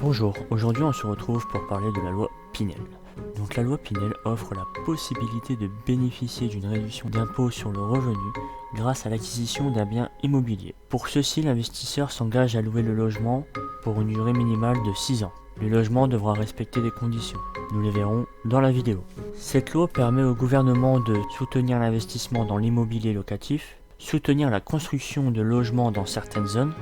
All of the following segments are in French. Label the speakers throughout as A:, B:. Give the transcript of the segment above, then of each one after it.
A: Bonjour, aujourd'hui on se retrouve pour parler de la loi Pinel. Donc la loi Pinel offre la possibilité de bénéficier d'une réduction d'impôt sur le revenu grâce à l'acquisition d'un bien immobilier. Pour ceci, l'investisseur s'engage à louer le logement pour une durée minimale de 6 ans. Le logement devra respecter des conditions. Nous les verrons dans la vidéo. Cette loi permet au gouvernement de soutenir l'investissement dans l'immobilier locatif, soutenir la construction de logements dans certaines zones,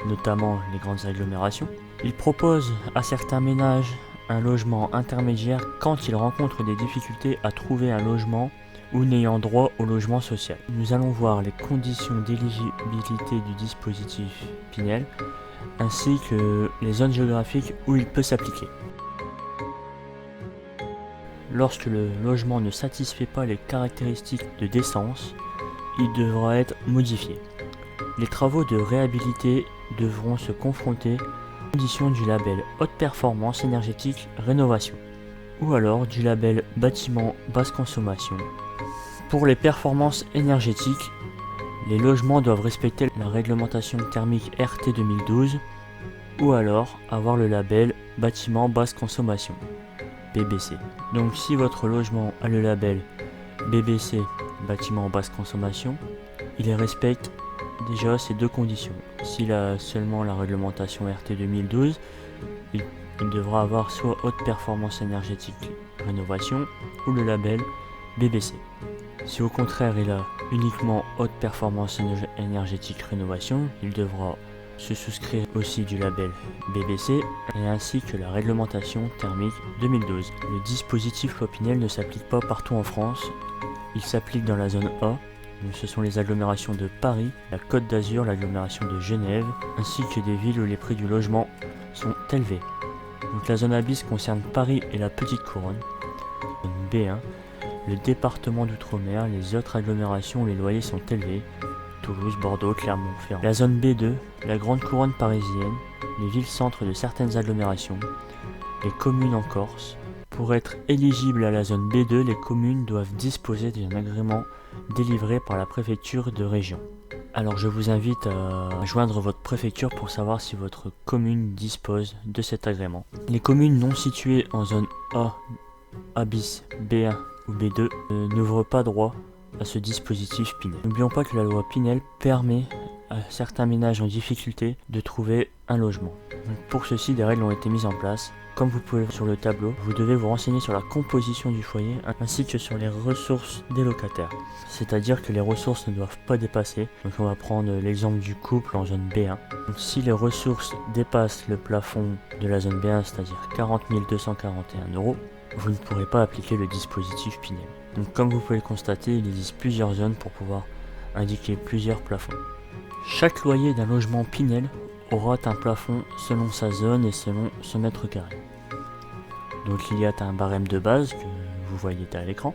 A: notamment les grandes agglomérations. Il propose à certains ménages un logement intermédiaire quand ils rencontrent des difficultés à trouver un logement ou n'ayant droit au logement social. Nous allons voir les conditions d'éligibilité du dispositif Pinel ainsi que les zones géographiques où il peut s'appliquer. Lorsque le logement ne satisfait pas les caractéristiques de décence, il devra être modifié. Les travaux de réhabilité devront se confronter aux conditions du label Haute Performance Énergétique Rénovation ou alors du label Bâtiment Basse Consommation. Pour les performances énergétiques, les logements doivent respecter la réglementation thermique RT 2012 ou alors avoir le label Bâtiment Basse Consommation BBC. Donc si votre logement a le label BBC Bâtiment Basse Consommation, il respecte déjà ces deux conditions. S'il a seulement la réglementation RT 2012, il devra avoir soit Haute Performance Énergétique Rénovation ou le label BBC. Si au contraire il a uniquement Haute Performance Énergétique Rénovation, il devra se souscrire aussi du label BBC et ainsi que la réglementation thermique 2012. Le dispositif loi Pinel ne s'applique pas partout en France, il s'applique dans la zone A. Donc ce sont les agglomérations de Paris, la Côte d'Azur, l'agglomération de Genève, ainsi que des villes où les prix du logement sont élevés. Donc la zone A bis concerne Paris et la Petite Couronne. Zone B1, le département d'Outre-mer, les autres agglomérations où les loyers sont élevés, Toulouse, Bordeaux, Clermont-Ferrand. La zone B2, la Grande Couronne parisienne, les villes-centres de certaines agglomérations, les communes en Corse. Pour être éligible à la zone B2, les communes doivent disposer d'un agrément délivré par la préfecture de région. Alors je vous invite à joindre votre préfecture pour savoir si votre commune dispose de cet agrément. Les communes non situées en zone A, A bis, B1 ou B2 n'ouvrent pas droit à ce dispositif Pinel. N'oublions pas que la loi Pinel permet à certains ménages en difficulté de trouver un logement. Donc pour ceci, des règles ont été mises en place. Comme vous pouvez le voir sur le tableau, vous devez vous renseigner sur la composition du foyer ainsi que sur les ressources des locataires. C'est-à-dire que les ressources ne doivent pas dépasser. Donc on va prendre l'exemple du couple en zone B1. Donc si les ressources dépassent le plafond de la zone B1, c'est-à-dire 40 241 €, vous ne pourrez pas appliquer le dispositif Pinel. Donc comme vous pouvez le constater, il existe plusieurs zones pour pouvoir indiquer plusieurs plafonds. Chaque loyer d'un logement Pinel aura un plafond selon sa zone et selon son mètre carré. Donc il y a un barème de base que vous voyez à l'écran.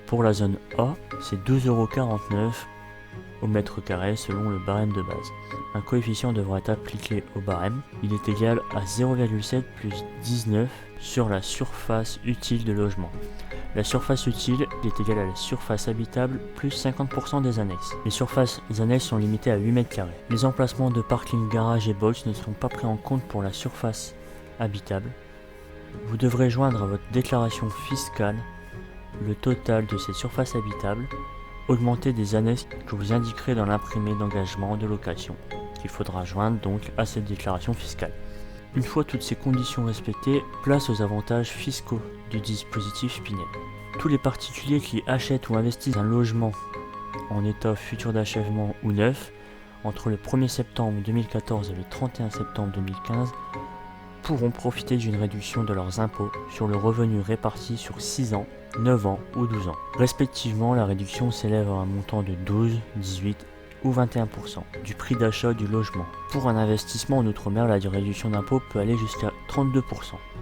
A: Pour la zone A, c'est 12,49 € au mètre carré selon le barème de base. Un coefficient devra être appliqué au barème. Il est égal à 0,7 plus 19 sur la surface utile de logement. La surface utile est égale à la surface habitable plus 50% des annexes. Les surfaces annexes sont limitées à 8 mètres carrés. Les emplacements de parking, garage et box ne seront pas pris en compte pour la surface habitable. Vous devrez joindre à votre déclaration fiscale le total de ces surfaces habitables, augmenté des annexes que vous indiquerez dans l'imprimé d'engagement de location, qu'il faudra joindre donc à cette déclaration fiscale. Une fois toutes ces conditions respectées, place aux avantages fiscaux du dispositif Pinel. Tous les particuliers qui achètent ou investissent un logement en état futur d'achèvement ou neuf entre le 1er septembre 2014 et le 31 septembre 2015 pourront profiter d'une réduction de leurs impôts sur le revenu réparti sur 6 ans, 9 ans ou 12 ans. Respectivement, la réduction s'élève à un montant de 12, 18 ou 21% du prix d'achat du logement. Pour un investissement en Outre-mer, la réduction d'impôt peut aller jusqu'à 32%.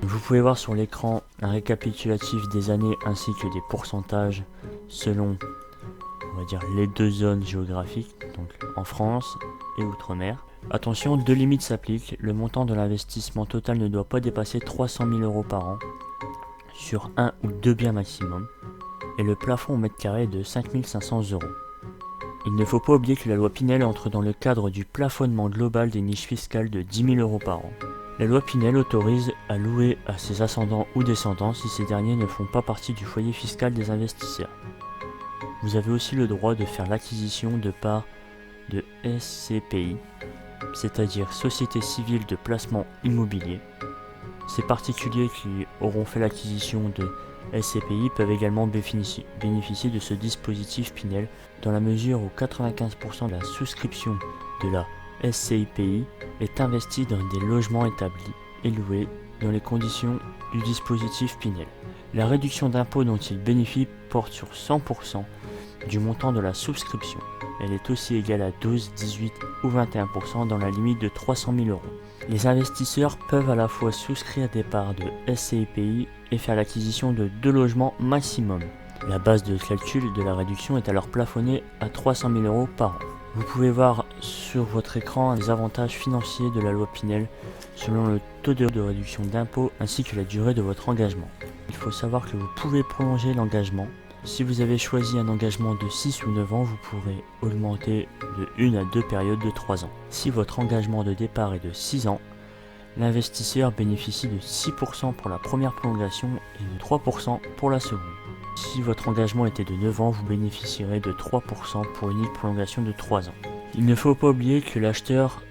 A: Vous pouvez voir sur l'écran un récapitulatif des années ainsi que des pourcentages selon, on va dire, les deux zones géographiques, donc en France et Outre-mer. Attention, deux limites s'appliquent. Le montant de l'investissement total ne doit pas dépasser 300 000 € par an sur un ou deux biens maximum et le plafond au mètre carré est de 5 500 €. Il ne faut pas oublier que la loi Pinel entre dans le cadre du plafonnement global des niches fiscales de 10 000 € par an. La loi Pinel autorise à louer à ses ascendants ou descendants si ces derniers ne font pas partie du foyer fiscal des investisseurs. Vous avez aussi le droit de faire l'acquisition de parts de SCPI, c'est-à-dire Société Civile de Placement Immobilier. Ces particuliers qui auront fait l'acquisition de SCPI peuvent également bénéficier de ce dispositif Pinel dans la mesure où 95% de la souscription de la SCPI est investie dans des logements établis et loués dans les conditions du dispositif Pinel. La réduction d'impôt dont il bénéficie porte sur 100% du montant de la souscription. Elle est aussi égale à 12, 18 ou 21% dans la limite de 300 000 euros. Les investisseurs peuvent à la fois souscrire des parts de SCPI et faire l'acquisition de 2 logements maximum. La base de calcul de la réduction est alors plafonnée à 300 000 euros par an. Vous pouvez voir sur votre écran les avantages financiers de la loi Pinel selon le taux de réduction d'impôt ainsi que la durée de votre engagement. Il faut savoir que vous pouvez prolonger l'engagement. Si vous avez choisi un engagement de 6 ou 9 ans, vous pourrez augmenter de 1 à 2 périodes de 3 ans. Si votre engagement de départ est de 6 ans, l'investisseur bénéficie de 6% pour la première prolongation et de 3% pour la seconde. Si votre engagement était de 9 ans, vous bénéficierez de 3% pour une prolongation de 3 ans. Il ne faut pas oublier que l'acheteur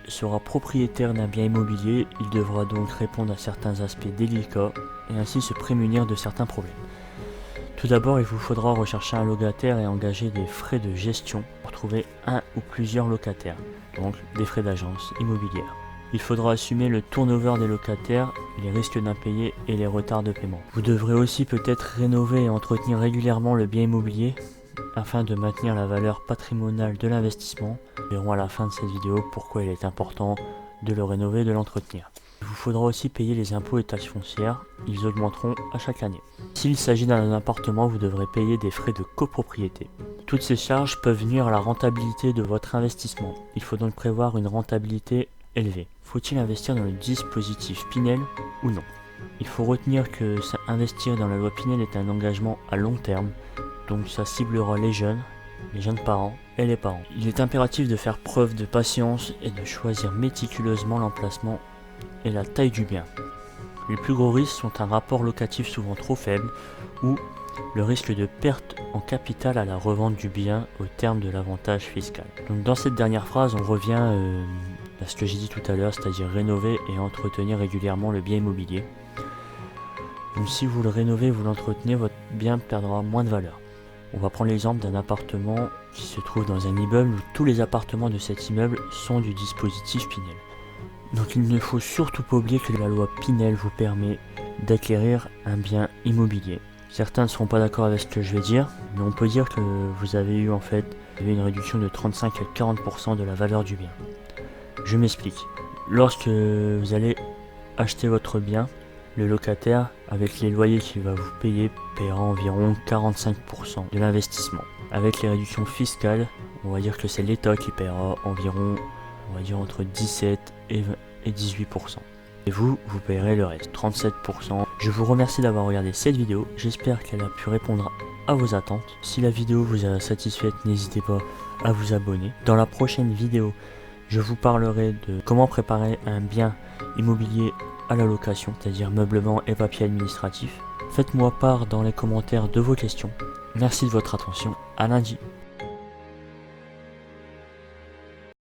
A: sera propriétaire d'un bien immobilier, il devra donc répondre à certains aspects délicats et ainsi se prémunir de certains problèmes. Tout d'abord, il vous faudra rechercher un locataire et engager des frais de gestion pour trouver un ou plusieurs locataires, donc des frais d'agence immobilière. Il faudra assumer le turnover des locataires, les risques d'impayés et les retards de paiement. Vous devrez aussi peut-être rénover et entretenir régulièrement le bien immobilier afin de maintenir la valeur patrimoniale de l'investissement. Nous verrons à la fin de cette vidéo pourquoi il est important de le rénover et de l'entretenir. Il vous faudra aussi payer les impôts et taxes foncières, ils augmenteront à chaque année. S'il s'agit d'un appartement, vous devrez payer des frais de copropriété. Toutes ces charges peuvent nuire à la rentabilité de votre investissement. Il faut donc prévoir une rentabilité élevée. Faut-il investir dans le dispositif Pinel ou non? Il faut retenir que investir dans la loi Pinel est un engagement à long terme, donc ça ciblera les jeunes parents et les parents. Il est impératif de faire preuve de patience et de choisir méticuleusement l'emplacement et la taille du bien. Les plus gros risques sont un rapport locatif souvent trop faible ou le risque de perte en capital à la revente du bien au terme de l'avantage fiscal. Donc dans cette dernière phrase, on revient à ce que j'ai dit tout à l'heure, c'est-à-dire rénover et entretenir régulièrement le bien immobilier. Donc si vous le rénovez, vous l'entretenez, votre bien perdra moins de valeur. On va prendre l'exemple d'un appartement qui se trouve dans un immeuble où tous les appartements de cet immeuble sont du dispositif Pinel. Donc il ne faut surtout pas oublier que la loi Pinel vous permet d'acquérir un bien immobilier. Certains ne seront pas d'accord avec ce que je vais dire, mais on peut dire que vous avez eu une réduction de 35 à 40% de la valeur du bien. Je m'explique. Lorsque vous allez acheter votre bien, le locataire, avec les loyers qu'il va vous payer, paiera environ 45% de l'investissement. Avec les réductions fiscales, on va dire que c'est l'État qui paiera environ, entre 17 et 18%. Et vous payerez le reste, 37%. Je vous remercie d'avoir regardé cette vidéo, j'espère qu'elle a pu répondre à vos attentes. Si la vidéo vous a satisfaite, n'hésitez pas à vous abonner. Dans la prochaine vidéo, je vous parlerai de comment préparer un bien immobilier à la location, c'est-à-dire meublement et papier administratif. Faites-moi part dans les commentaires de vos questions. Merci de votre attention, à lundi.